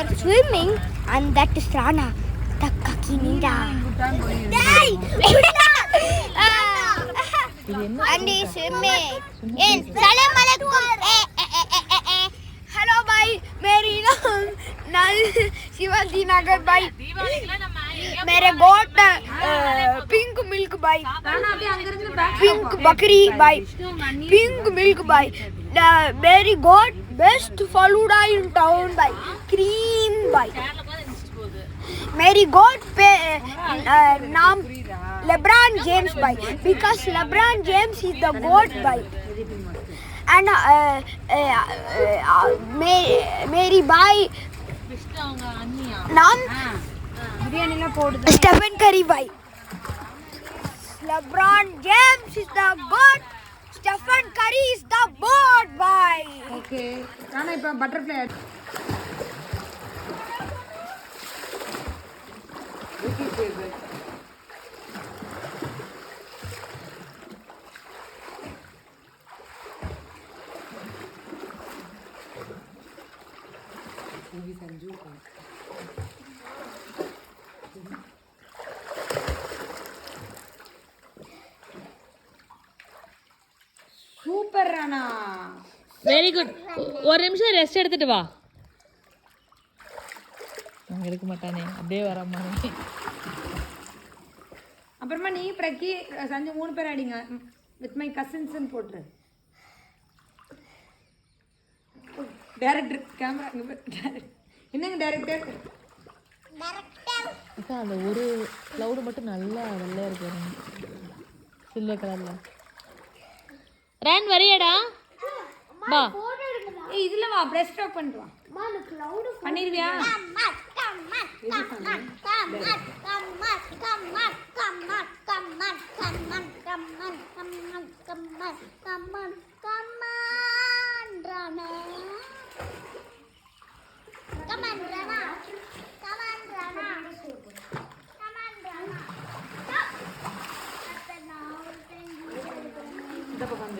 are swimming, and that is Rana, the Kaki Ninja. And he is swimming. Salam alaikum. Hello, bye. Meri naam Shivaji Nagar, bye. मेरे goat pink milk bye, pink बकरी bye, pink milk bye. मेरी goat best falooda in town bye, cream bye. मेरी goat पे नाम LeBron James bye, because LeBron James is the goat bye. And मेरी bye नाम Stephen Curry bhai. LeBron James is the goat. Stephen Curry is the goat bhai. Okay. Rana ipa butterfly. Vicky favorite. Movie Sanju. Super Rana, very good. ஒரு நிமிஷம் rest எடுத்துட்டு வா. நான் எடுக்க மாட்டானே, அப்படியே வராமா. அப்புறமா நீ பிரக்கி சஞ்சு 3 பேர் ஆடிங்க வித் மை கசின்ஸ்ன்னு போட்டுரு. டைரக்டர் கேமரா என்னங்க டைரக்டர் அக்கா அந்த ஒரு க்ளவுடு மட்டும் நல்லா வெள்ளையா இருக்கு, சில்வர் கலர்ல. ரன் வரியாடா வா. ஏய் இதுல வா, பிரஷ் ஸ்ட்ரோக் பண்ணிட்டு வா. பண்ணிடுவியா? இந்த பக்கம்